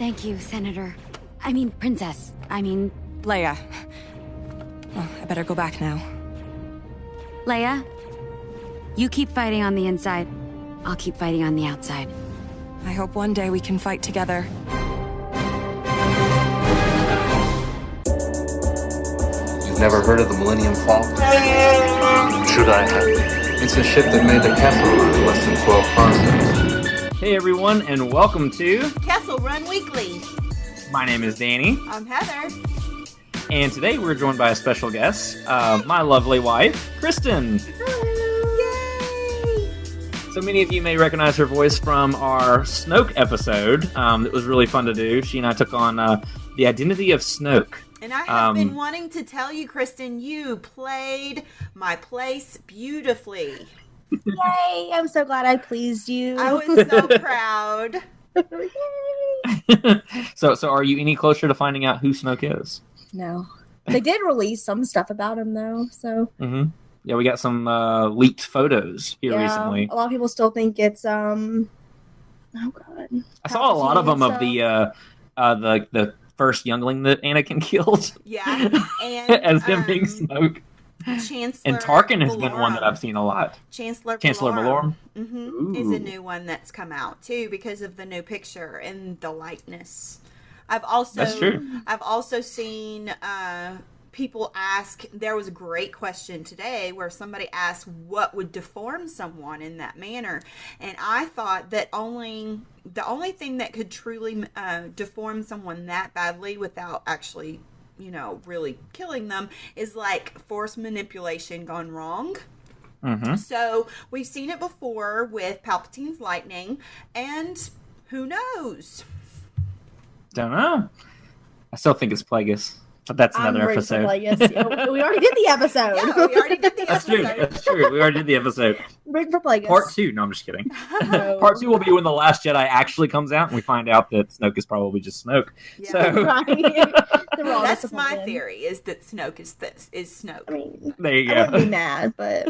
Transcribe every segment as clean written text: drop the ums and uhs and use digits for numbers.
Thank you, Senator. I mean, Princess. Leia. Oh, I better go back now. Leia, you keep fighting on the inside. I'll keep fighting on the outside. I hope one day we can fight together. You've never heard of the Millennium Falcon? Should I have? It's a ship that made the Castle Run in less than 12 parsecs. Hey everyone, and welcome to Castle Run Weekly. My name is Danny. I'm Heather. And today we're joined by a special guest, my lovely wife, Kristen. Yay! So many of you may recognize her voice from our Snoke episode. That was really fun to do. She and I took on the identity of Snoke. And I have been wanting to tell you, Kristen, you played my place beautifully. Yay! I'm so glad I pleased you. I was so proud. So are you any closer to finding out who Snoke is? No. They did release some stuff about him, though, so... Mm-hmm. Yeah, we got some leaked photos here recently. A lot of people still think it's, oh, God. I saw a lot of them of the first youngling that Anakin killed. Yeah. And, as him being Snoke. Chancellor And Tarkin has Valorum. been one that I've seen a lot. Chancellor Valorum? Mm-hmm. Is a new one that's come out, too, because of the new picture and the likeness. That's true. I've also seen people ask, there was a great question today where somebody asked what would deform someone in that manner. And I thought that the only thing that could truly deform someone that badly without actually, really killing them is like force manipulation gone wrong. Mm-hmm. So we've seen it before with Palpatine's lightning, and who knows? Don't know. I still think it's Plagueis, but that's another episode. Yeah, we already did the episode. Yeah, we already did the episode. That's true. We already did the episode. Bring for Plagueis. Part 2. No, I'm just kidding. No. Part 2 will be when The Last Jedi actually comes out and we find out that Snoke is probably just Snoke. Yeah. So Right. That's my theory, is that Snoke is Snoke. I mean, there you I go. wouldn't be mad, but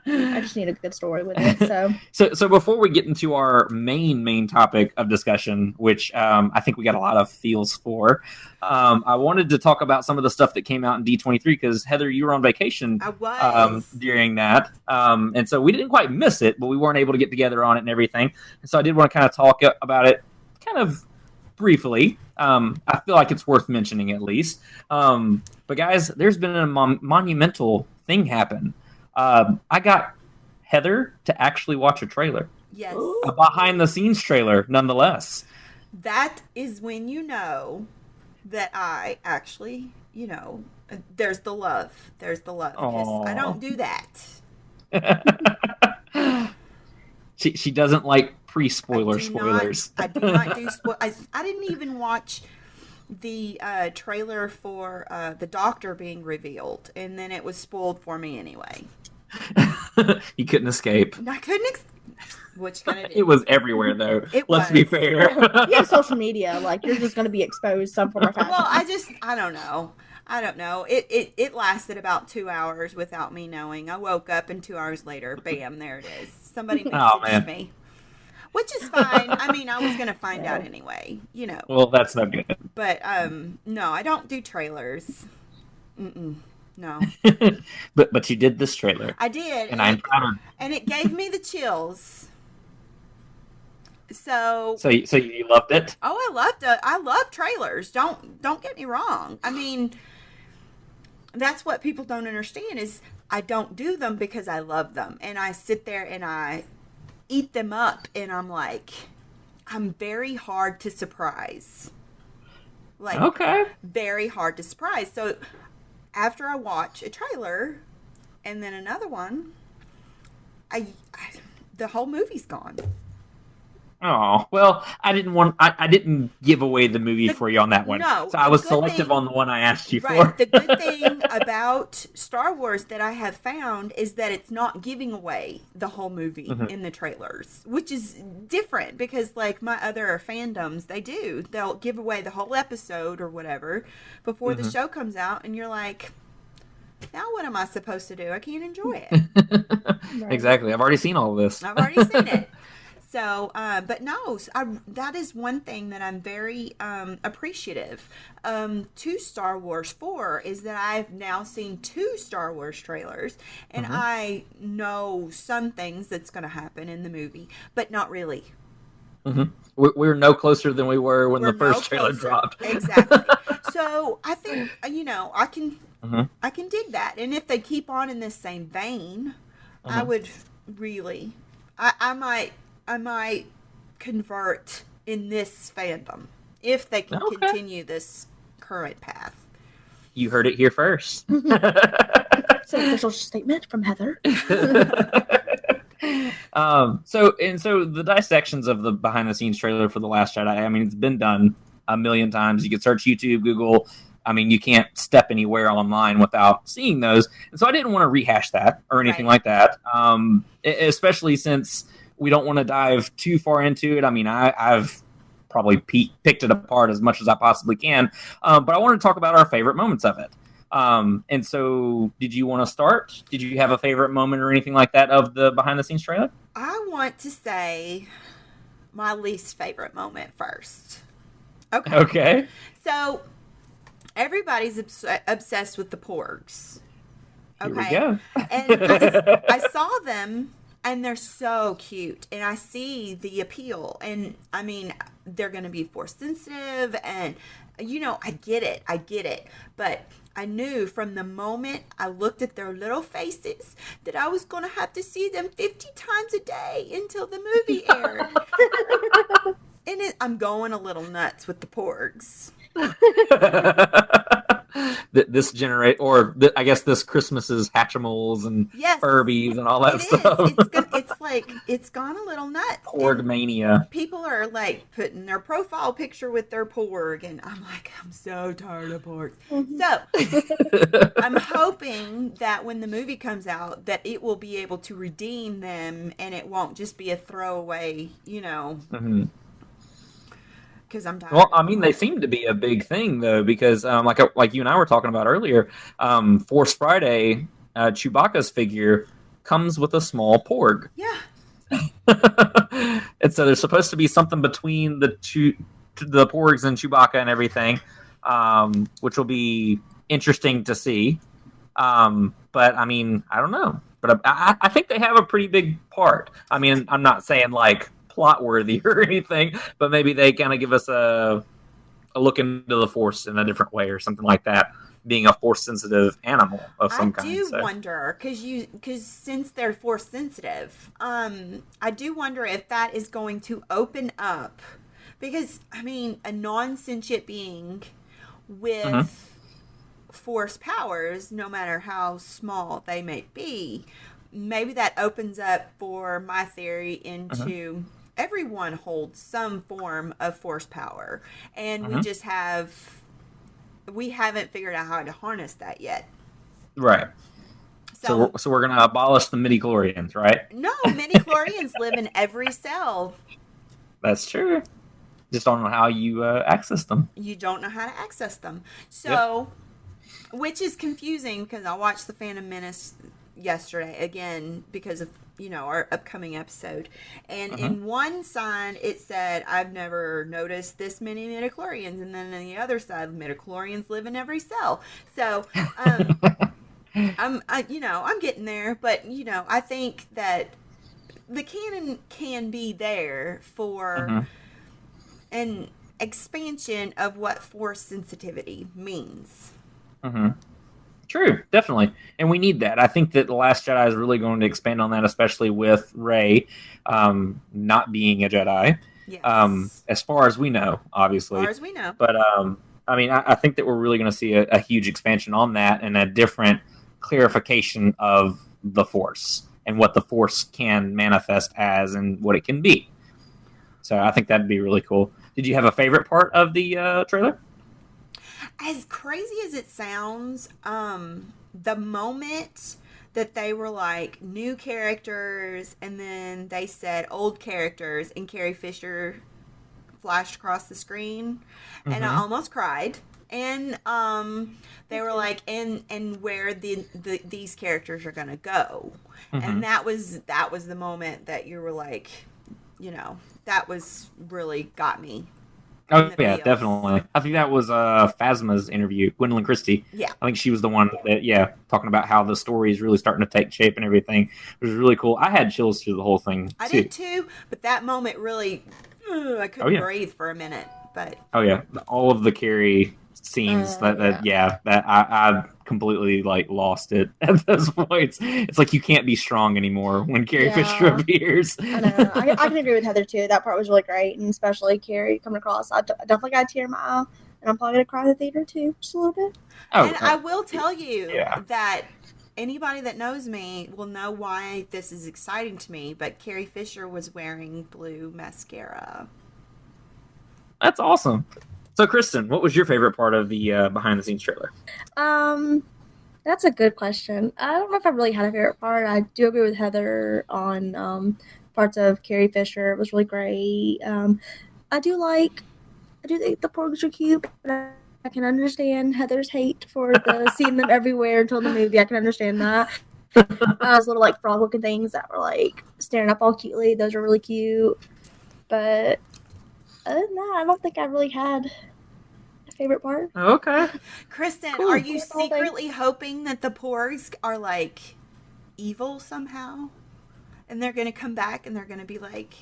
I just need a good story with it. So before we get into our main topic of discussion, which I think we got a lot of feels for, I wanted to talk about some of the stuff that came out in D23 because Heather, you were on vacation. I was during that, and so we didn't quite miss it, but we weren't able to get together on it and everything. And so I did want to kind of talk about it, kind of briefly. I feel like it's worth mentioning at least. But guys, there's been a monumental thing happen. I got Heather to actually watch a trailer. Yes. A behind-the-scenes trailer, nonetheless. That is when you know that I actually, there's the love. There's the love. Because I don't do that. She doesn't like spoilers. I do not do spoilers. I didn't even watch the trailer for the Doctor being revealed, and then it was spoiled for me anyway. You couldn't escape. I couldn't. Which kind of it was everywhere, though. Let's be fair. You have social media, like you're just going to be exposed some form or fashion. Well, I don't know. It lasted about 2 hours without me knowing. I woke up and 2 hours later, bam, there it is. Somebody messaged me. Which is fine. I mean, I was going to find out anyway, Well, that's no good. But, no, I don't do trailers. No. But you did this trailer. I did. And I'm proud of it. And it gave me the chills. So you loved it? Oh, I love trailers. Don't get me wrong. I mean, that's what people don't understand is I don't do them because I love them. And I sit there and I eat them up and I'm like, I'm very hard to surprise. Like, okay. Very hard to surprise. So after I watch a trailer and then another one, the whole movie's gone. Oh, well, I didn't give away the movie for you on that one. No. So I was selective on the one I asked you for. For. The good thing about Star Wars that I have found is that it's not giving away the whole movie in the trailers, which is different because like my other fandoms, they'll give away the whole episode or whatever before the show comes out. And you're like, now what am I supposed to do? I can't enjoy it. Right. Exactly. I've already seen all of this. I've already seen it. So, but no, that is one thing that I'm very appreciative to Star Wars for, is that I've now seen 2 Star Wars trailers, and I know some things that's going to happen in the movie, but not really. We're no closer than we were when the first trailer dropped. Exactly. So I think I can dig that, and if they keep on in this same vein, I would really, I might convert in this fandom if they can continue this current path. You heard it here first. It's an official statement from Heather. So the dissections of the behind the scenes trailer for The Last Jedi, I mean, it's been done a million times. You could search YouTube, Google. I mean, you can't step anywhere online without seeing those. And so I didn't want to rehash that or anything like that. Especially since we don't want to dive too far into it. I mean, I've probably picked it apart as much as I possibly can. But I want to talk about our favorite moments of it. And so did you want to start? Did you have a favorite moment or anything like that of the behind the scenes trailer? I want to say my least favorite moment first. Okay. So everybody's obsessed with the Porgs. Okay. Here we go. And I saw them, and they're so cute, and I see the appeal, and I mean, they're going to be force sensitive, and I get it, but I knew from the moment I looked at their little faces that I was going to have to see them 50 times a day until the movie aired. And I'm going a little nuts with the Porgs. This I guess this Christmas's Hatchimals and Furbies and all that stuff. It's gone a little nuts. Porg mania. People are like putting their profile picture with their Porg, and I'm like, I'm so tired of Porgs. So I'm hoping that when the movie comes out, that it will be able to redeem them, and it won't just be a throwaway, because I'm tired. Well, I mean, they seem to be a big thing though, because like you and I were talking about earlier, Force Friday, Chewbacca's figure comes with a small Porg. Yeah. And so there's supposed to be something between the Porgs and Chewbacca and everything, which will be interesting to see. But I mean, I don't know. But I think they have a pretty big part. I mean, I'm not saying like plot worthy or anything, but maybe they kind of give us a look into the Force in a different way or something like that, being a Force sensitive animal of some kind. I do wonder, because since they're Force sensitive, I do wonder if that is going to open up, because I mean, a non-sentient being with Force powers, no matter how small they may be, maybe that opens up for my theory into everyone holds some form of Force power, and we haven't figured out how to harness that yet. Right. So we're going to abolish the midichlorians, right? No, midichlorians live in every cell. That's true. Just don't know how you access them. You don't know how to access them. So, which is confusing, because I watched The Phantom Menace yesterday again because of our upcoming episode, and in one sign it said, I've never noticed this many midichlorians, and then on the other side, midichlorians live in every cell. So I'm getting there, but I think that the canon can be there for an expansion of what Force sensitivity means. True, definitely. And we need that. I think that The Last Jedi is really going to expand on that, especially with Rey not being a Jedi. Yes. As far as we know, obviously. As far as we know. But, I mean, I think that we're really going to see a huge expansion on that, and a different clarification of the Force and what the Force can manifest as and what it can be. So I think that'd be really cool. Did you have a favorite part of the trailer? As crazy as it sounds, the moment that they were like new characters, and then they said old characters, and Carrie Fisher flashed across the screen, and I almost cried. And they were like, and where these characters are gonna go, and that was the moment that you were like, that was really got me. Oh yeah, definitely. I think that was Phasma's interview, Gwendolyn Christie. Yeah. I think she was the one that, talking about how the story is really starting to take shape and everything. It was really cool. I had chills through the whole thing. I did too, but that moment really, I couldn't breathe for a minute. But all of the Carrie scenes that I completely lost it at those points. It's like you can't be strong anymore when Carrie Fisher appears. I know. I can agree with Heather too. That part was really great, and especially Carrie coming across. I definitely got a tear in my eye, and I'm probably gonna cry in the theater too, just a little bit. I will tell you that anybody that knows me will know why this is exciting to me. But Carrie Fisher was wearing blue mascara. That's awesome. So, Kristen, what was your favorite part of the behind-the-scenes trailer? That's a good question. I don't know if I really had a favorite part. I do agree with Heather on parts of Carrie Fisher. It was really great. I do think the Porgs are cute, but I can understand Heather's hate for seeing them everywhere until the movie. I can understand that. Those little frog-looking things that were staring up all cutely. Those are really cute. But other than that, I don't think I really had a favorite part. Okay. Kristen, are you secretly hoping that the Porgs are evil somehow? And they're going to come back and they're going to be like...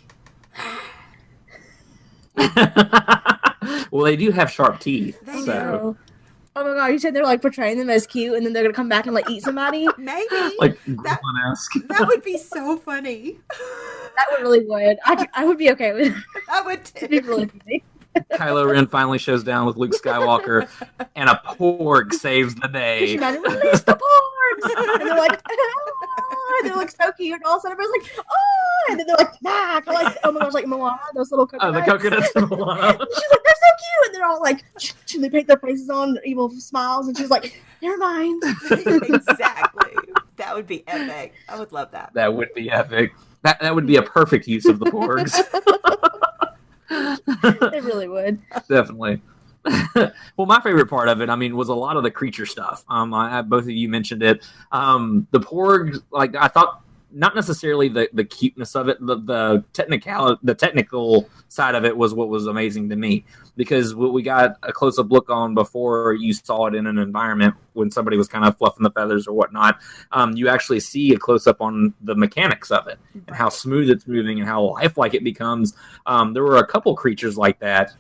Well, they do have sharp teeth. They do. Oh my god, you said they're portraying them as cute and then they're going to come back and eat somebody? Maybe. Gremlin-esque. That would be so funny. That would really would. I would be okay with it. I would too. It'd be really funny. Kylo Ren finally shows down with Luke Skywalker, and a Porg saves the day. Because you imagine, release the Porgs! And they're like, ah! And they're so cute. And all of a sudden, everybody's like, oh! And then they're like, nah! Oh my gosh, Moana, those little coconuts. Oh, the coconuts in Moana. She's like, they're so cute! And they're all and they paint their faces on, evil smiles, and she's like, never mind. Exactly. That would be epic. I would love that. That would be epic. That would be a perfect use of the Porgs. It really would. Definitely. Well, my favorite part of it, was a lot of the creature stuff. Both of you mentioned it. The Porgs, I thought not necessarily the cuteness of it, the technical side of it was what was amazing to me, because what we got a close-up look on before you saw it in an environment when somebody was kind of fluffing the feathers or whatnot. You actually see a close-up on the mechanics of it and how smooth it's moving and how lifelike it becomes. There were a couple creatures like that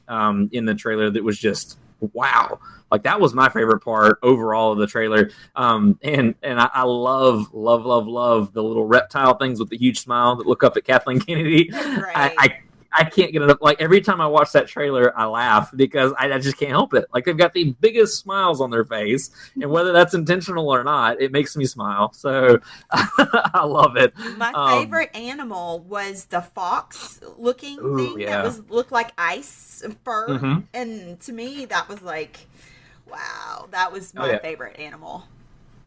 in the trailer that was just wow. That was my favorite part overall of the trailer. And I love the little reptile things with the huge smile that look up at Kathleen Kennedy. Right. I can't get enough. Every time I watch that trailer, I laugh because I just can't help it. They've got the biggest smiles on their face, and whether that's intentional or not, it makes me smile. So I love it. My favorite animal was the fox-looking thing that looked like ice fur, and to me, that was wow, that was my favorite animal.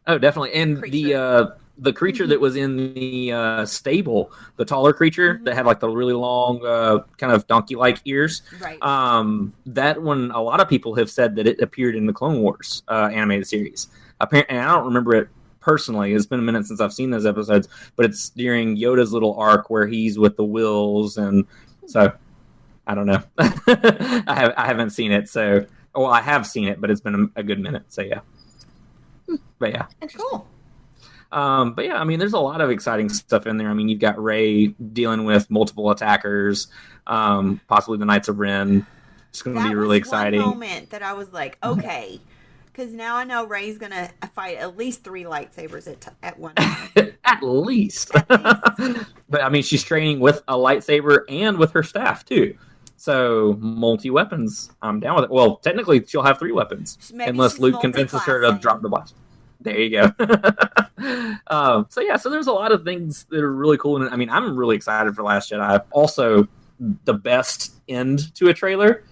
Oh, definitely, and the creature that was in the stable, the taller creature that had the really long kind of donkey-like ears. Right. That one, a lot of people have said that it appeared in the Clone Wars animated series. Apparently, and I don't remember it personally. It's been a minute since I've seen those episodes, but it's during Yoda's little arc where he's with the Wills, and so I don't know. I haven't seen it, so I have seen it, but it's been a good minute. So yeah, but yeah, cool. But yeah, there's a lot of exciting stuff in there. You've got Rey dealing with multiple attackers, possibly the Knights of Ren. It's going to be really exciting. That was one moment that I was like, okay, because now I know Rey's going to fight at least 3 lightsabers at one time. At least. But she's training with a lightsaber and with her staff too. So multi-weapons. I'm down with it. Well, technically she'll have 3 weapons, unless Luke convinces her to drop the blast. There you go. So there's a lot of things that are really cool. And I'm really excited for Last Jedi. Also, the best end to a trailer,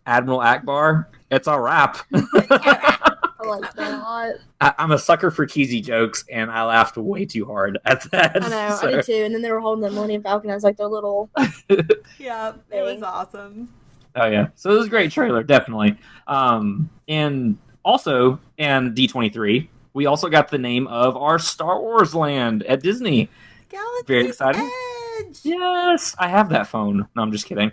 Admiral Akbar. It's a wrap. I like that a lot. I'm a sucker for cheesy jokes, and I laughed way too hard at that. I know, I did too. And then they were holding the Millennium Falcon as their little yeah, it was awesome. Oh yeah, so it was a great trailer, definitely. And also, in D23, we also got the name of our Star Wars land at Disney. Galaxy's Very exciting. Edge. Yes, I have that phone. No, I'm just kidding.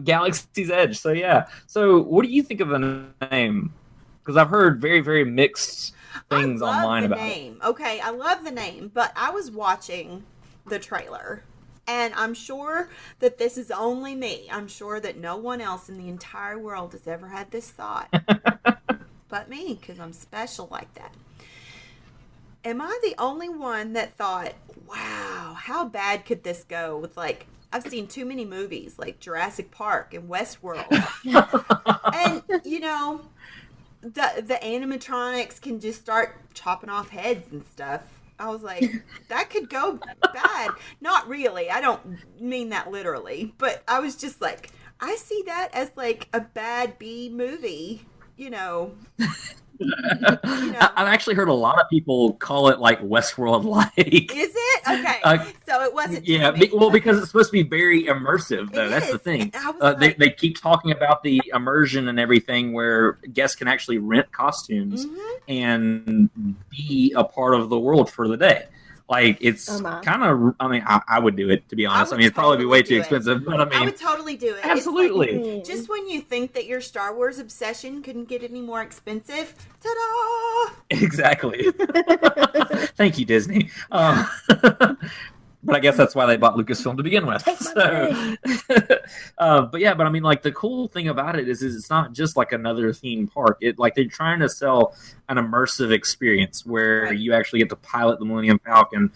Galaxy's Edge. So yeah. So what do you think of the name? Because I've heard very, very mixed things online about it. Okay, I love the name, but I was watching the trailer, and I'm sure that this is only me. I'm sure that no one else in the entire world has ever had this thought, but me, because I'm special like that. Am I the only one that thought, wow, how bad could this go with, like, I've seen too many movies like Jurassic Park and Westworld. And, you know, the animatronics can just start chopping off heads and stuff. I was like, that could go bad. Not really. I don't mean that literally. But I was just like, I see that as like a bad B movie, you know. I've actually heard a lot of people call it like Westworld-like. Is it? Okay. So it wasn't. Yeah. Well, because it's supposed to be very immersive, though. That's the thing. They keep talking about the immersion and everything, where guests can actually rent costumes and be a part of the world for the day. Like, it's kind of, I mean, I would do it, to be honest. I mean, it'd probably be way too expensive, but I mean. I would totally do it. Absolutely. Like, just when you think that your Star Wars obsession couldn't get any more expensive, ta-da! Exactly. Thank you, Disney. But I guess that's why they bought Lucasfilm to begin with. So, but I mean, like, the cool thing about it is it's not just like another theme park. It, like, they're trying to sell an immersive experience where you actually get to pilot the Millennium Falcon.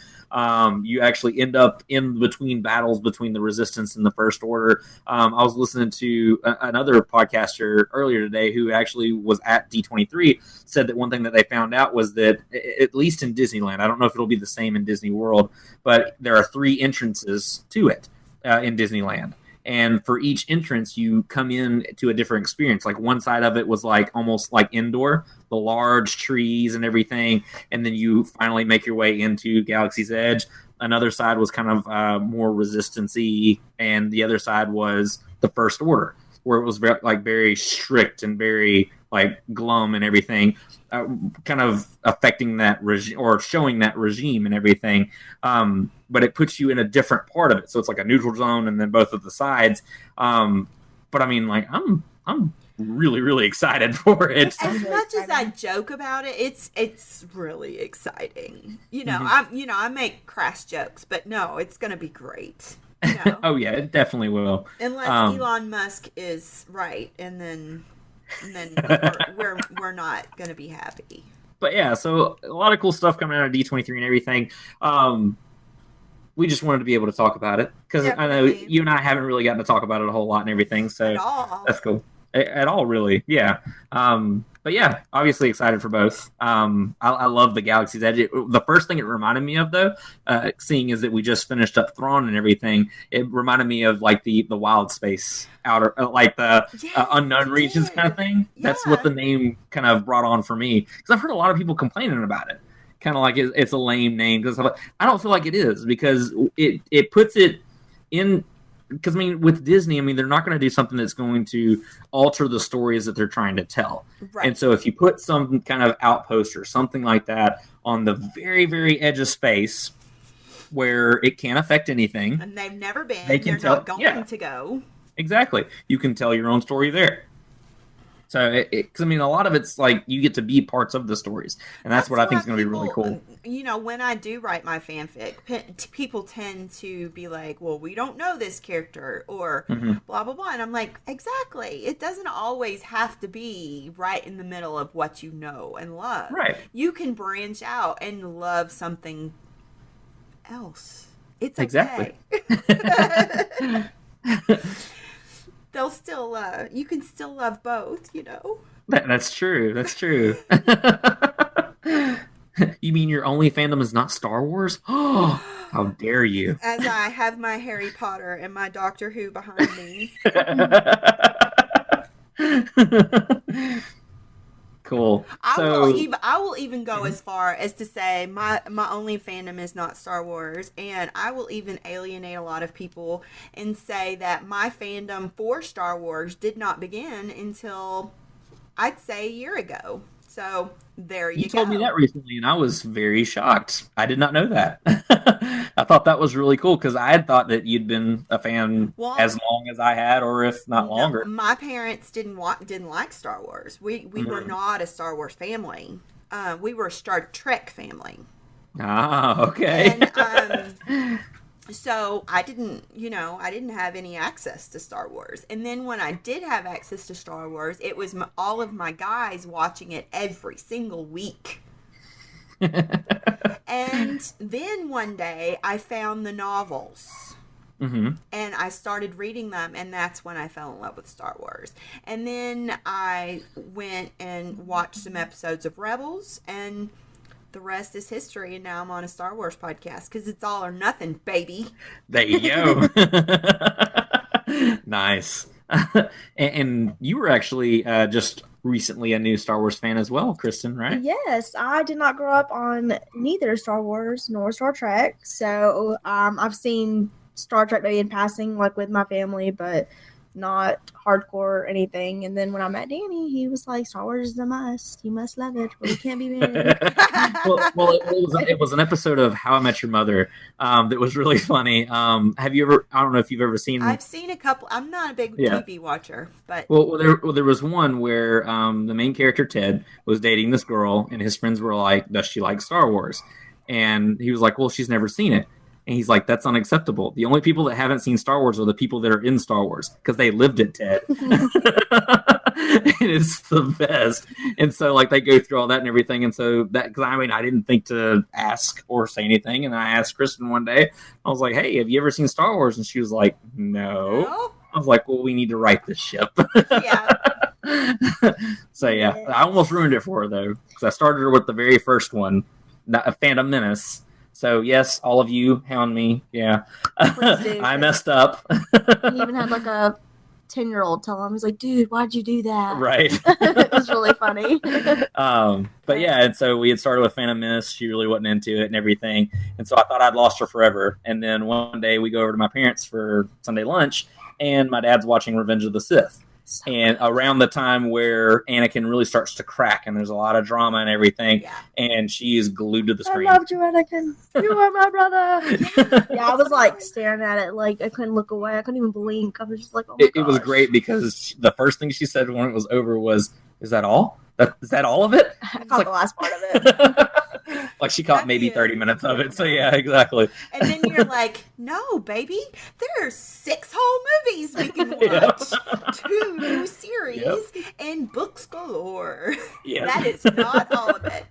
You actually end up in between battles between the Resistance and the First Order. I was listening to another podcaster earlier today who actually was at D23, said that one thing that they found out was that, at least in Disneyland, I don't know if it'll be the same in Disney World, but there are 3 entrances to it in Disneyland. And for each entrance, you come in to a different experience. Like, one side of it was like almost like indoor, the large trees and everything. And then you finally make your way into Galaxy's Edge. Another side was kind of more resistance-y. And the other side was the First Order, where it was very strict and very like glum and everything, kind of affecting that regime or showing that regime and everything. But it puts you in a different part of it. So it's like a neutral zone and then both of the sides. But I mean, like, I'm really, really excited for it. As much as I joke about it, it's really exciting. You know, I make crass jokes, but no, it's going to be great. You know? Oh yeah, it definitely will. Unless Elon Musk is right, and then we're not going to be happy. But yeah, so a lot of cool stuff coming out of D23 and everything. We just wanted to be able to talk about it because I know you and I haven't really gotten to talk about it a whole lot and everything. So that's cool. At all, really. Yeah. But yeah, obviously excited for both. I love the Galaxy's Edge. The first thing it reminded me of, though, seeing is that we just finished up Thrawn and everything, it reminded me of like the wild space outer, like the unknown regions kind of thing. Yeah. That's what the name kind of brought on for me, because I've heard a lot of people complaining about it. Kind of like it's a lame name, because I don't feel like it is, because it puts it in. Because, I mean, with Disney, I mean, they're not going to do something that's going to alter the stories that they're trying to tell. Right. And so if you put some kind of outpost or something like that on the very, very edge of space where it can't affect anything. And they've never been. They're not going to go. Exactly. You can tell your own story there. So, because I mean, a lot of it's like you get to be parts of the stories, and that's what I think is going to be really cool. You know, when I do write my fanfic, people tend to be like, "Well, we don't know this character," or blah blah blah, and I'm like, exactly. It doesn't always have to be right in the middle of what you know and love. Right. You can branch out and love something else. It's okay. Exactly. They'll still you can still love both, you know. That's true. That's true. You mean your only fandom is not Star Wars? Oh, how dare you! As I have my Harry Potter and my Doctor Who behind me. Cool. I will even go as far as to say my only fandom is not Star Wars, and I will even alienate a lot of people and say that my fandom for Star Wars did not begin until, I'd say, a year ago. So there you You go. told me that recently, and I was very shocked. I did not know that. I thought that was really cool because I had thought that you'd been a fan Well, as long as I had, or if not No, longer. my parents didn't like Star Wars. We were not a Star Wars family. We were a Star Trek family. Ah, okay. And so I didn't have any access to Star Wars. And then when I did have access to Star Wars, it was all of my guys watching it every single week. And then one day I found the novels. Mm-hmm. And I started reading them, and that's when I fell in love with Star Wars. And then I went and watched some episodes of Rebels, and the rest is history. And now I'm on a Star Wars podcast because it's all or nothing, baby. There you go. Nice. And you were actually just recently a new Star Wars fan as well, Kristen, right? Yes, I did not grow up on neither Star Wars nor Star Trek, so I've seen Star Trek maybe in passing, like with my family, but not hardcore or anything. And then when I met Danny, he was like, Star Wars is a must. You must love it, or we can't be married. well, it was an episode of How I Met Your Mother that was really funny. Have you ever? I don't know if you've ever seen. I've seen a couple. I'm not a big TV watcher, but there was one where the main character Ted was dating this girl, and his friends were like, "Does she like Star Wars?" And he was like, "Well, she's never seen it." And he's like, that's unacceptable. The only people that haven't seen Star Wars are the people that are in Star Wars because they lived it, Ted. It's the best. And so, like, they go through all that and everything. And so, because I didn't think to ask or say anything. And I asked Kristen one day, I was like, hey, have you ever seen Star Wars? And she was like, no. I was like, well, we need to right this ship. Yeah. So, yeah, I almost ruined it for her, though, because I started her with the very first one, Phantom Menace. So, yes, all of you hound me. Yeah. I messed up. He even had like a 10-year-old tell him, he's like, dude, why'd you do that? Right. It was really funny. But yeah, and so we had started with Phantom Menace. She really wasn't into it and everything. And so I thought I'd lost her forever. And then one day we go over to my parents for Sunday lunch, and my dad's watching Revenge of the Sith. And around the time where Anakin really starts to crack and there's a lot of drama and everything, and she is glued to the screen. I loved you, Anakin. You were my brother. Yeah, I was like staring at it, like I couldn't look away. I couldn't even blink. I was just like, oh my gosh. It was great because the first thing she said when it was over was, "Is that all? Is that all of it?" I caught the last part of it. Like she caught maybe 30 minutes of it. So yeah, exactly. And then you're like, no, baby, there's 6 whole movies we can watch, 2 series, and books galore. Yep. That is not all of it.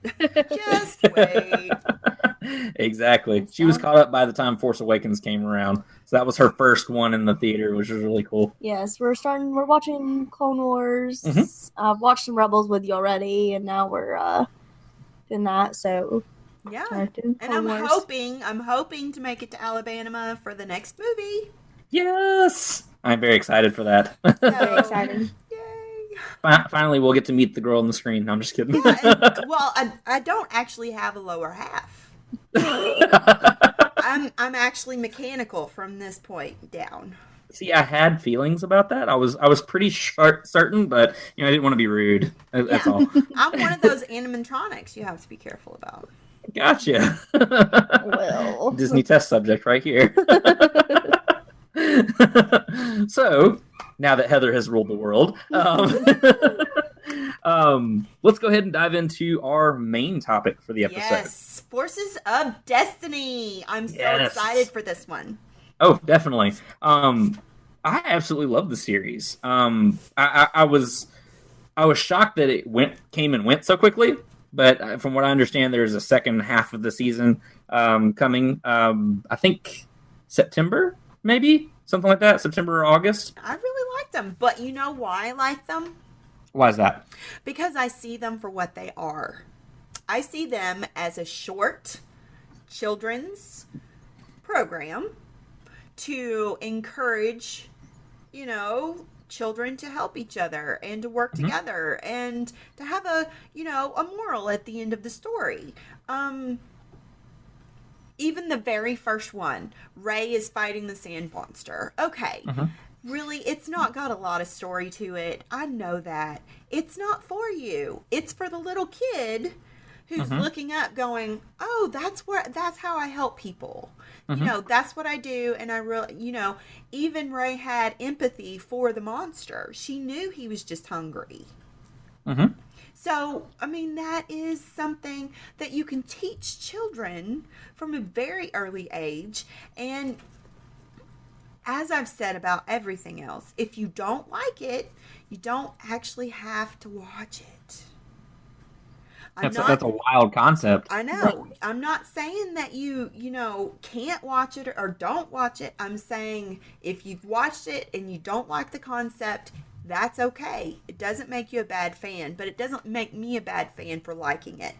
Just wait. Exactly. She was caught up by the time Force Awakens came around. So that was her first one in the theater, which was really cool. Yes, we're watching Clone Wars. Mm-hmm. I've watched some Rebels with you already, and now we're doing that, so yeah. And I'm hoping to make it to Alabama for the next movie. Yes! I'm very excited for that. Very exciting. Yay! Finally, we'll get to meet the girl on the screen. No, I'm just kidding. Yeah, well, I don't actually have a lower half. I'm actually mechanical from this point down. See, I had feelings about that. I was pretty certain, but I didn't want to be rude. That's all. I'm one of those animatronics you have to be careful about. Gotcha. Well, Disney test subject right here. So, now that Heather has ruled the world, let's go ahead and dive into our main topic for the episode. Yes, Forces of Destiny. I'm so excited for this one. Oh, definitely. I absolutely love the series. I was shocked that it came and went so quickly. But from what I understand, there's a second half of the season coming. I think September, maybe something like that. September or August. I really like them, but you know why I like them? Why is that? Because I see them for what they are. I see them as a short children's program to encourage, children to help each other and to work together and to have a moral at the end of the story. Even the very first one, Rey is fighting the sand monster. Okay. really, it's not got a lot of story to it. I know that. It's not for you. It's for the little kid who's looking up going, oh, that's how I help people. You know, that's what I do. And I really, you know, even Ray had empathy for the monster. She knew he was just hungry. So, I mean, that is something that you can teach children from a very early age. And as I've said about everything else, if you don't like it, you don't actually have to watch it. That's a wild concept. I know. I'm not saying that you know, can't watch it or don't watch it. I'm saying if you've watched it and you don't like the concept, that's okay. It doesn't make you a bad fan, but it doesn't make me a bad fan for liking it.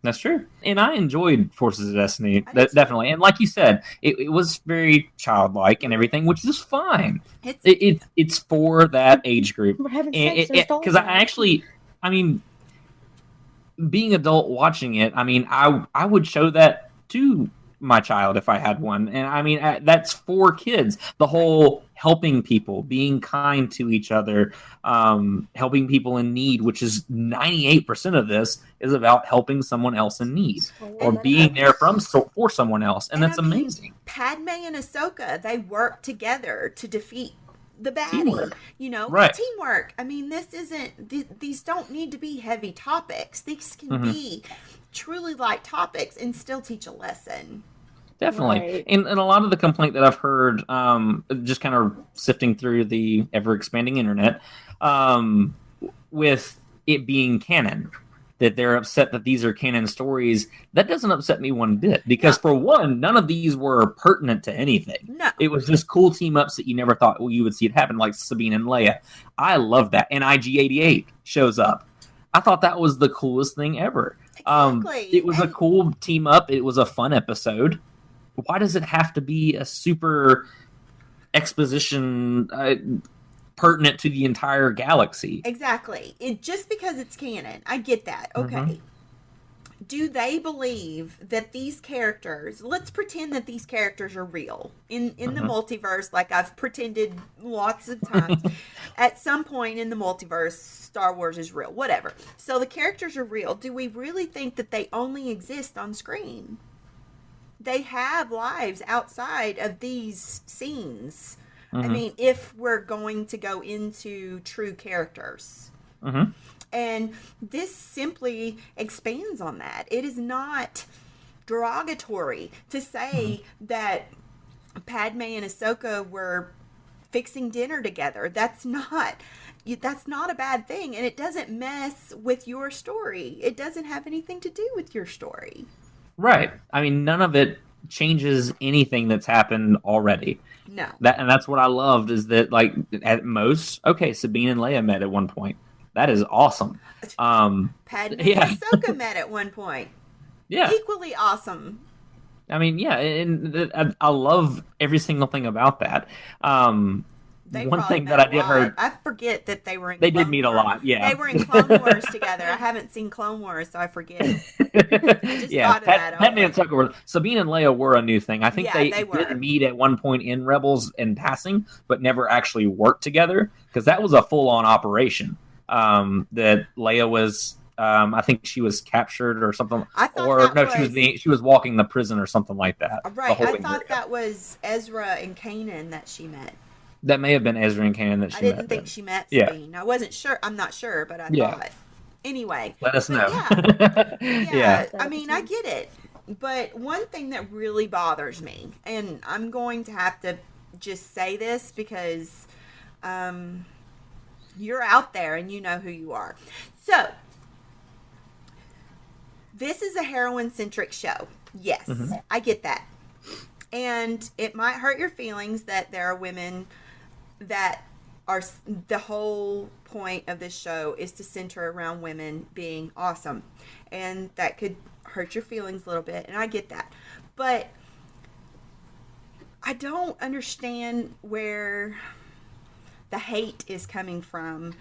That's true. And I enjoyed Forces of Destiny, definitely. And like you said, it was very childlike and everything, which is fine. It's for that age group. We're having sex. Because I mean, being adult watching it, I mean, I would show that to my child if I had one. And I mean, that's for kids. The whole helping people, being kind to each other, helping people in need, which is 98% of this is about helping someone else in need or being there for someone else. And that's amazing. Padme and Ahsoka, they work together to defeat the baddie. Teamwork. You know, Right. Teamwork. I mean, this isn't, these don't need to be heavy topics. These can be truly light topics and still teach a lesson. Definitely. Right. And a lot of the complaint that I've heard, just kind of sifting through the ever-expanding internet, with it being canon, that they're upset that these are canon stories, that doesn't upset me one bit. Because for one, none of these were pertinent to anything. No. It was just cool team-ups that you never thought you would see it happen, like Sabine and Leia. I love that. And IG-88 shows up. I thought that was the coolest thing ever. Exactly. It was a cool team-up. It was a fun episode. Why does it have to be a super exposition pertinent to the entire galaxy? Exactly. Just because it's canon. I get that. Okay. Do they believe that these characters, let's pretend that these characters are real in the multiverse, like I've pretended lots of times. At some point in the multiverse, Star Wars is real, whatever. So the characters are real. Do we really think that they only exist on screen? They have lives outside of these scenes. I mean, if we're going to go into true characters. And this simply expands on that. It is not derogatory to say that Padme and Ahsoka were fixing dinner together. That's not a bad thing. And it doesn't mess with your story. It doesn't have anything to do with your story. Right. I mean, none of it changes anything that's happened already. No. And that's what I loved is that, like, at most, okay, Sabine and Leia met at one point. That is awesome. Padme and Ahsoka met at one point. Yeah. Equally awesome. I mean, yeah, and I love every single thing about that. One thing that I did heard, I forget that they were in they Clone did meet a Wars. lot, yeah. They were in Clone Wars together. I haven't seen Clone Wars, so I forget. Just Yeah, thought of that. Padme and Ahsoka were, Sabine and Leia were a new thing. I think Yeah, they were. did meet at one point in Rebels in passing, but never actually worked together, because that was a full-on operation. That Leia was, I think she was captured or something. I thought she was walking the prison or something like that. Right, I thought that was Ezra and Kanan that she met. That may have been Ezra and Kanan that she met. I didn't think she met Yeah. Sabine. I wasn't sure. I'm not sure, but I Yeah. thought. Anyway. Let us know. Yeah. I mean, I get it. But one thing that really bothers me, and I'm going to have to just say this because you're out there and you know who you are. So, this is a heroine-centric show. Yes, I get that. And it might hurt your feelings that there are women that are, the whole point of this show is to center around women being awesome. And that could hurt your feelings a little bit, and I get that. But I don't understand where the hate is coming from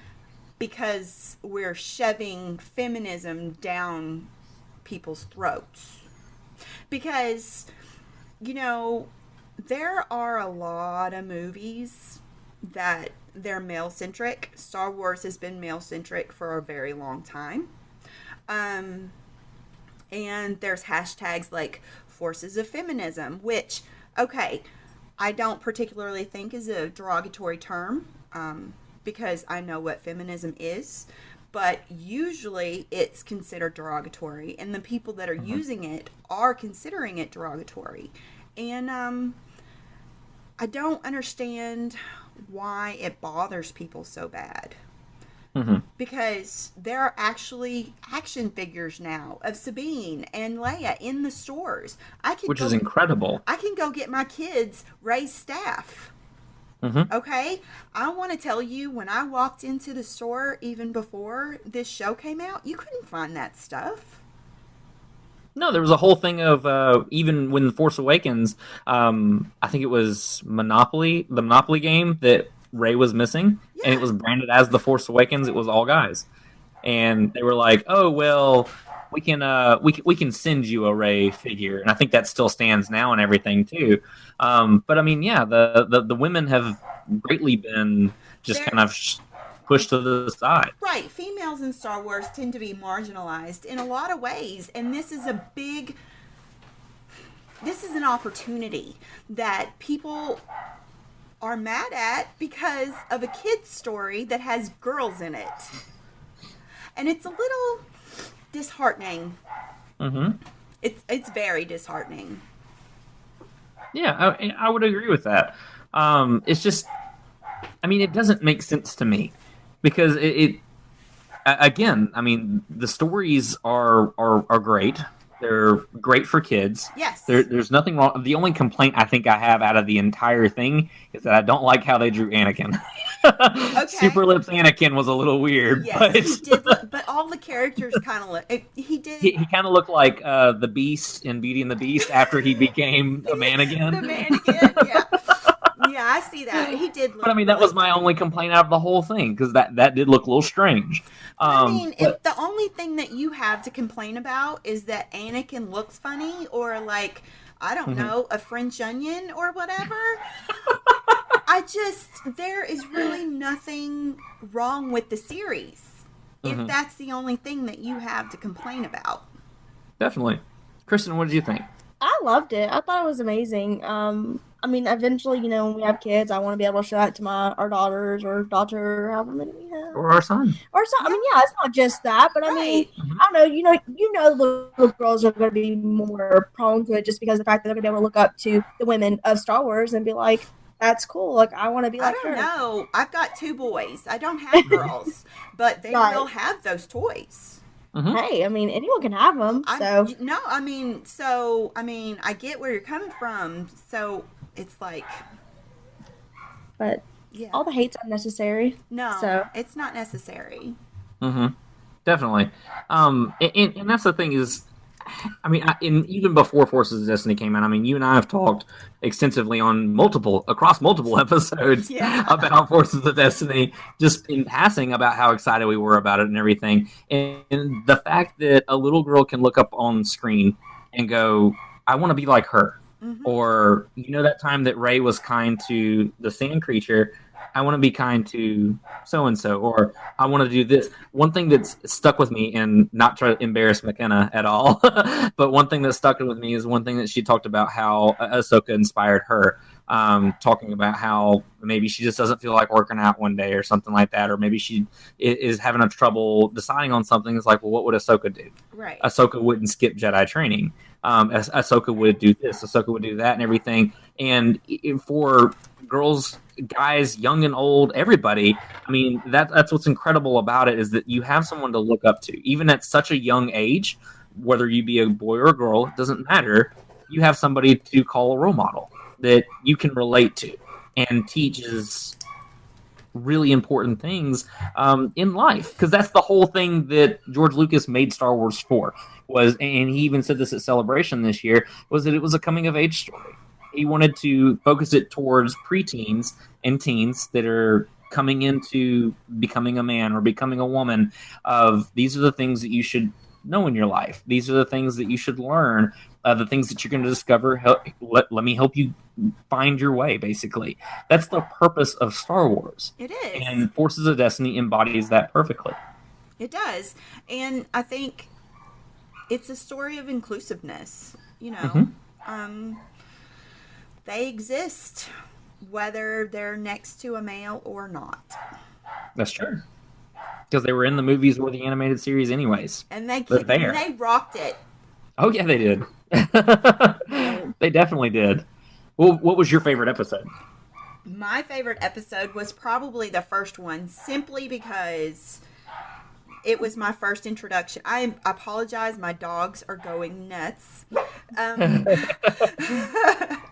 because we're shoving feminism down people's throats. Because, you know, there are a lot of movies that they're male centric. Star Wars has been male centric for a very long time. And there's hashtags like forces of feminism, which, okay, I don't particularly think is a derogatory term, because I know what feminism is, but usually it's considered derogatory, and the people that are using it are considering it derogatory. And I don't understand why it bothers people so bad. Because there are actually action figures now of Sabine and Leia in the stores. Which is incredible. I can go get my kids Rey's staff. Okay? I want to tell you, when I walked into the store, even before this show came out, you couldn't find that stuff. No, there was a whole thing of even when The Force Awakens, I think it was the Monopoly game that Rey was missing, and it was branded as The Force Awakens. It was all guys, and they were like, "Oh well, we can send you a Rey figure," and I think that still stands now and everything too. But I mean, yeah, the women have greatly been just kind of pushed to the side. Right, females in Star Wars tend to be marginalized in a lot of ways, and this is an opportunity that people are mad at because of a kid's story that has girls in it. And it's a little disheartening. It's very disheartening. Yeah, I would agree with that. It's just, I mean, it doesn't make sense to me because again, I mean, the stories are great. They're great for kids. Yes. There's nothing wrong. The only complaint I think I have out of the entire thing is that I don't like how they drew Anakin. Okay. Super Lips Anakin was a little weird. Yes, but he did look, but all the characters kind of look. He did. He kind of looked like the Beast in Beauty and the Beast after he became a man again. The man again, yeah. Yeah, I see that. He did look. But I mean, that was my only complaint out of the whole thing, because that did look a little strange. I mean, if the only thing that you have to complain about is that Anakin looks funny, or like, I don't know, a French onion or whatever, there is really nothing wrong with the series. If that's the only thing that you have to complain about. Definitely. Kristen, what did you think? I loved it. I thought it was amazing. I mean, eventually, when we have kids, I want to be able to show that to our daughters or daughter, however many we have, or our son. I mean, yeah, it's not just that, but I mean, I don't know. The little girls are going to be more prone to it just because of the fact that they're going to be able to look up to the women of Star Wars and be like, "That's cool. Like, I want to be like her." I don't know. I've got 2 boys. I don't have girls, but they will have those toys. Hey, I mean, anyone can have them. So I get where you're coming from. So it's like, but all the hate's unnecessary. No, so it's not necessary. Definitely. And that's the thing is, I mean, even before Forces of Destiny came out, I mean, you and I have talked extensively across multiple episodes about Forces of Destiny, just in passing about how excited we were about it and everything. And the fact that a little girl can look up on screen and go, I want to be like her. Or, that time that Rey was kind to the sand creature, I want to be kind to so-and-so, or I want to do this. One thing that's stuck with me, and not try to embarrass McKenna at all, but one thing that stuck with me is one thing that she talked about how Ahsoka inspired her, talking about how maybe she just doesn't feel like working out one day or something like that, or maybe she is having a trouble deciding on something. It's like, well, what would Ahsoka do? Right. Ahsoka wouldn't skip Jedi training. Ahsoka would do this, Ahsoka would do that and everything. And for girls, guys, young and old, everybody, I mean, that's what's incredible about it, is that you have someone to look up to. Even at such a young age, whether you be a boy or a girl, it doesn't matter. You have somebody to call a role model that you can relate to and teaches really important things in life, because that's the whole thing that George Lucas made Star Wars for, and he even said this at Celebration this year, was that it was a coming of age story. He wanted to focus it towards preteens and teens that are coming into becoming a man or becoming a woman, of these are the things that you should know in your life. These are the things that you should learn the things that you're going to discover. Let me help you find your way, basically. That's the purpose of Star Wars. It is. And Forces of Destiny embodies that perfectly. It does. And I think it's a story of inclusiveness. You know, they exist whether they're next to a male or not. That's true. Because they were in the movies or the animated series anyways. And they rocked it. Oh, yeah, they did. They definitely did. Well, what was your favorite episode? My favorite episode was probably the first one, simply because it was my first introduction. I apologize, my dogs are going nuts.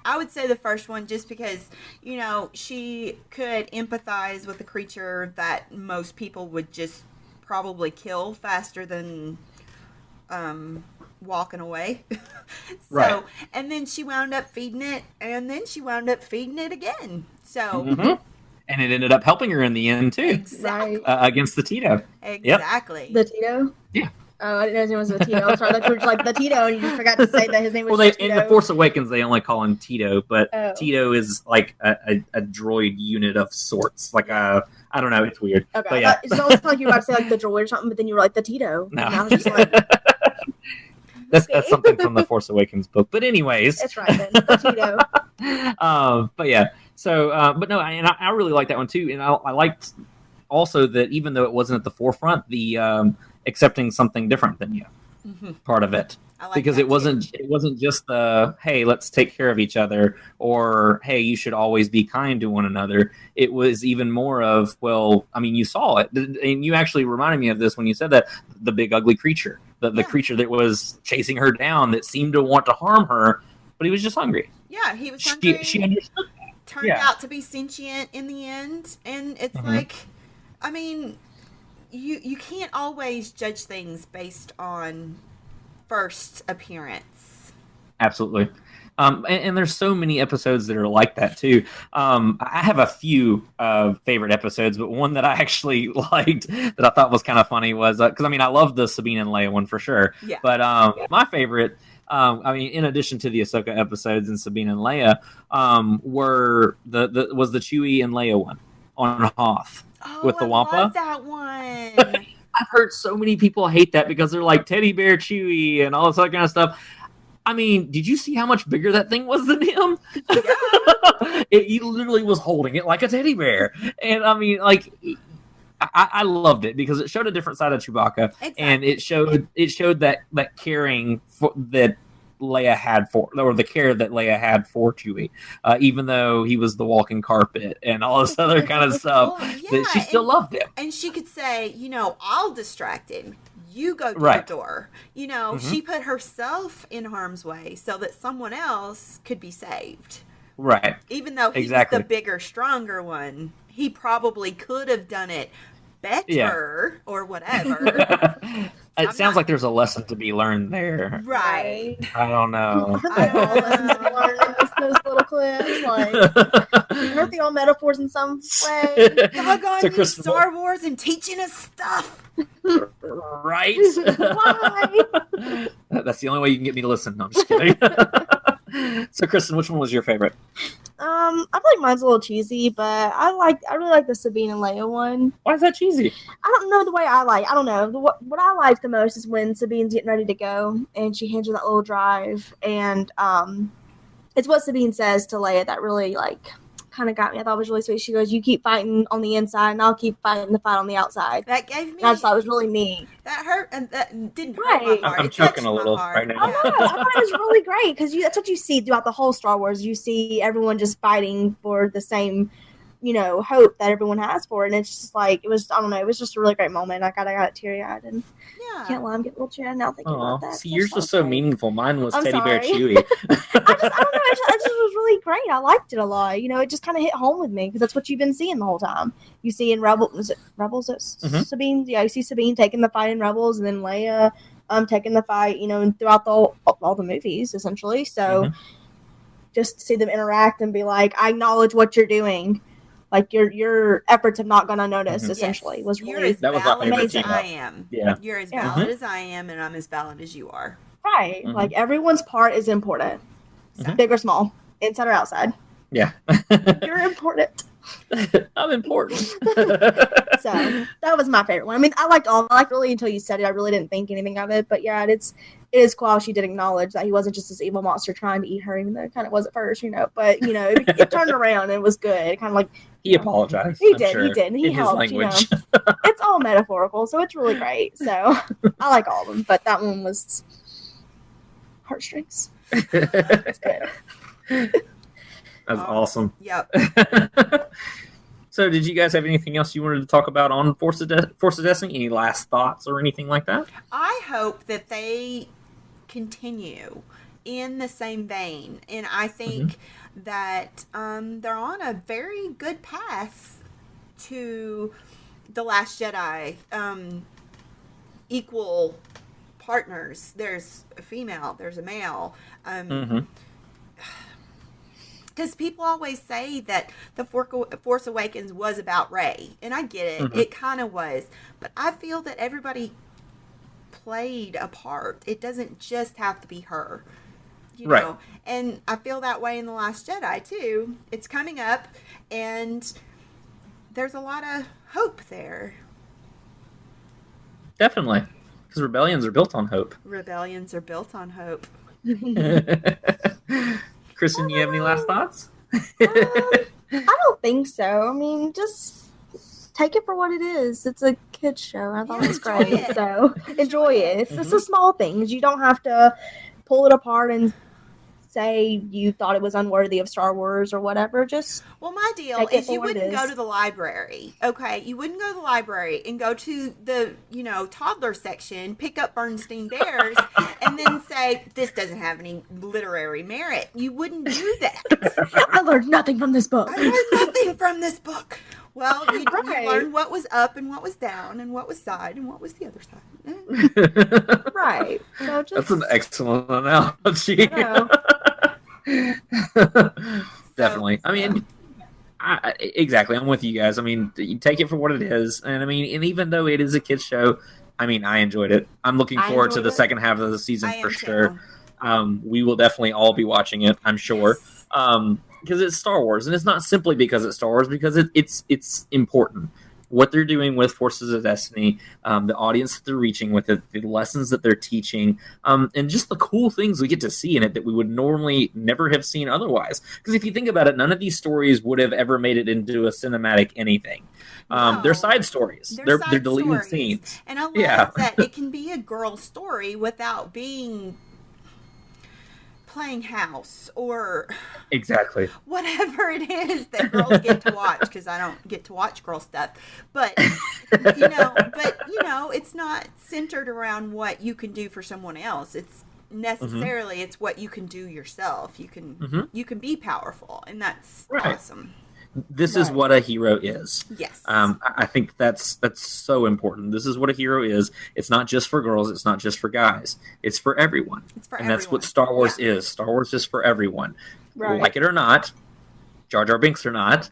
I would say the first one just because, you know, she could empathize with a creature that most people would just probably kill faster than walking away. Right. And then she wound up feeding it, and then she wound up feeding it again. So... And it ended up helping her in the end, too. Exactly. Against the Tito. Exactly. The Tito? Yeah. Oh, I didn't know his name was the Tito. I'm sorry, that you were like the Tito, and you just forgot to say that his name was Tito. In The Force Awakens, they only call him Tito, but Oh. Tito is like a droid unit of sorts. Like I don't know, it's weird. Okay, But yeah. it's almost like you were about to say like the droid or something, but then you were like the Tito. No. And I was just like, That's something from the Force Awakens book. But anyways. that's right then, the Tito. But yeah. So, but no, I really like that one too. And I liked also that even though it wasn't at the forefront, the accepting something different than you part of it. I like Because that it wasn't just the, hey, let's take care of each other, or hey, you should always be kind to one another. It was even more of, well, I mean, you saw it, and you actually reminded me of this when you said that, the big ugly creature, the creature that was chasing her down, that seemed to want to harm her, but he was just hungry. Yeah, he was hungry. She understood. Turned out to be sentient in the end, and it's like, I mean, you can't always judge things based on first appearance. Absolutely. And there's so many episodes that are like that too. I have a few favorite episodes, but one that I actually liked that I thought was kind of funny was because I mean I love the Sabine and Leia one for sure. Yeah. But my favorite, I mean, in addition to the Ahsoka episodes and Sabine and Leia, were was the Chewie and Leia one on Hoth with the Wampa. I love that one. I've heard so many people hate that because they're like teddy bear Chewie and all this other kind of stuff. I mean, did you see how much bigger that thing was than him? He literally was holding it like a teddy bear. And I mean, like, I loved it because it showed a different side of Chewbacca. Exactly. And it showed that caring that Leia had for, or the care that Leia had for Chewie, even though he was the walking carpet and all this other kind of stuff, that she still loved him. And she could say, you know, I'll distract him. You go to the door. You know, she put herself in harm's way so that someone else could be saved. Right. Even though he's the bigger, stronger one, he probably could have done it better or whatever. It sounds like there's a lesson to be learned there. Right. I don't know. I don't know lessons to be learned in those little clips. Like, aren't they all metaphors in some way? Doggone you, Star Wars, and teaching us stuff. Right? Why? That's the only way you can get me to listen. No, I'm just kidding. So, Kristen, which one was your favorite? I feel like mine's a little cheesy, but I really like the Sabine and Leia one. Why is that cheesy? I don't know the way I like. I don't know. What I like the most is when Sabine's getting ready to go, and she hands her that little drive, and it's what Sabine says to Leia that really kind of got me. I thought it was really sweet. She goes, "You keep fighting on the inside, and I'll keep fighting the fight on the outside." That gave me. And I just thought it was really neat. That hurt, and that didn't hurt my heart. I'm choking a little right now. I thought it was really great because that's what you see throughout the whole Star Wars. You see everyone just fighting for the same, hope that everyone has for it. And it's just like, it was, I don't know, it was just a really great moment. I got teary-eyed, and I can't lie, I'm getting a little teary-eyed now thinking about that. See, yours was so meaningful. Mine was I'm Teddy sorry. Bear Chewie. I don't know, it just was really great. I liked it a lot. It just kind of hit home with me because that's what you've been seeing the whole time. You see in Rebels? Sabine? Yeah, you see Sabine taking the fight in Rebels, and then Leia taking the fight, and throughout all the movies, essentially. So just to see them interact and be like, I acknowledge what you're doing. Like your efforts have not gone unnoticed. Essentially, yes. was You're really as valid amazing. as I am. Yeah, you're as valid as I am, and I'm as valid as you are. Right. Mhm. Like everyone's part is important. Mhm. Big or small, inside or outside. Yeah. You're important. I'm important. So that was my favorite one. I mean, I liked all. Like really until you said it, I really didn't think anything of it. But yeah, it is cool how she did acknowledge that he wasn't just this evil monster trying to eat her, even though it kind of was at first, But it turned around and it was good. It kind of like He apologized. he I'm did, sure, he did, and he in his helped. language. It's all metaphorical, so it's really great. So I like all of them, but that one was heartstrings. It's good. That's awesome. Yep. So, did you guys have anything else you wanted to talk about on Force of Destiny? Any last thoughts or anything like that? I hope that they continue in the same vein, and I think that they're on a very good path to The Last Jedi. Equal partners. There's a female. There's a male. Because people always say that the Force Awakens was about Rey, and I get it. It kind of was. But I feel that everybody played a part. It doesn't just have to be her. You know? And I feel that way in The Last Jedi, too. It's coming up, and there's a lot of hope there. Definitely. Because rebellions are built on hope. Rebellions are built on hope. Kristen, you have any last thoughts? I don't think so. I mean, just take it for what it is. It's a kid's show. I thought it was enjoy great. it. So enjoy it. It's just the small things. You don't have to pull it apart and say you thought it was unworthy of Star Wars or whatever. Just well, my deal take it is for you what it wouldn't go is. to the library, okay? You wouldn't go to the library and go to the, toddler section, pick up Bernstein Bears, and then say, this doesn't have any literary merit. You wouldn't do that. I learned nothing from this book. I learned nothing from this book. Well, you Right. learned what was up and what was down and what was side and what was the other side. Right. So just That's an excellent analogy. Definitely. I mean, exactly. I'm with you guys. I mean, you take it for what it is. And I mean, and even though it is a kid's show, I mean, I enjoyed it. I'm looking forward to the second half of the season I am for too. sure. We will definitely all be watching it, I'm sure. Because it's Star Wars, and it's not simply because it's Star Wars, because it's important. What they're doing with Forces of Destiny, the audience that they're reaching with it, the lessons that they're teaching, and just the cool things we get to see in it that we would normally never have seen otherwise. Because if you think about it, none of these stories would have ever made it into a cinematic anything. They're side stories. They're side deleted stories. scenes. And I love Yeah. that it can be a girl story without being playing house or Exactly. whatever it is that girls get to watch, because I don't get to watch girl stuff. But it's not centered around what you can do for someone else. It's necessarily it's what you can do yourself. You can be powerful, and that's Right. awesome. This is what a hero is. Yes. I think that's so important. This is what a hero is. It's not just for girls. It's not just for guys. It's for everyone. It's for and that's what everyone. Star Wars is. Star Wars is for everyone. Right. Like it or not, Jar Jar Binks or not.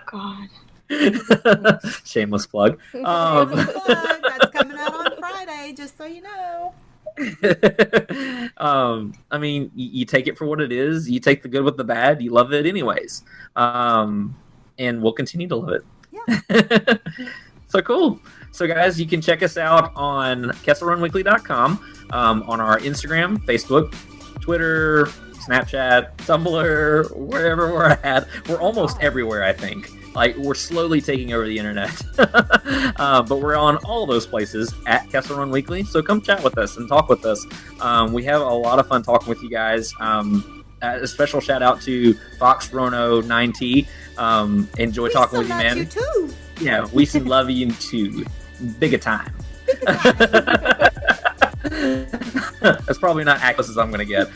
God. Shameless plug. That's coming out on Friday, just so you know. I mean, you take it for what it is. You take the good with the bad. You love it anyways. And we'll continue to love it. Yeah. So cool. So guys, you can check us out on KesselRunWeekly.com, on our Instagram, Facebook, Twitter, Snapchat, Tumblr, wherever we're at. We're almost everywhere, I think. Like, we're slowly taking over the internet. But we're on all those places at Kessel Run Weekly. So come chat with us and talk with us. We have a lot of fun talking with you guys. A special shout out to Fox Rono 9T. Enjoy talking with you, man. You too. Yeah, we still love you too. Big a time. That's probably not as close as I'm going to get.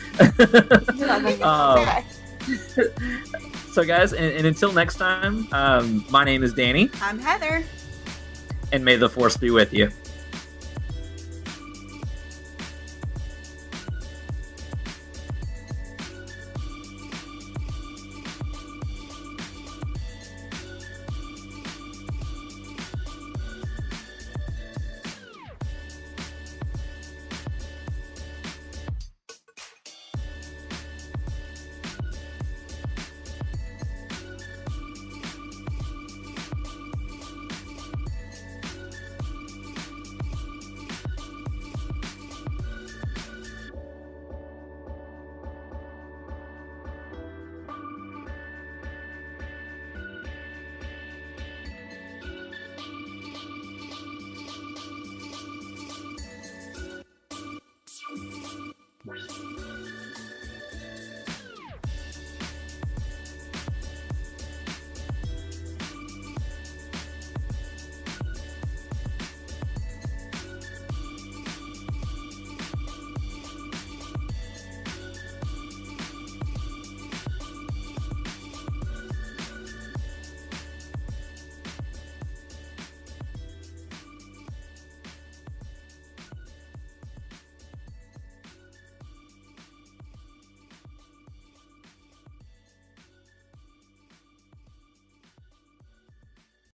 So guys, and until next time, my name is Danny. I'm Heather. And may the Force be with you.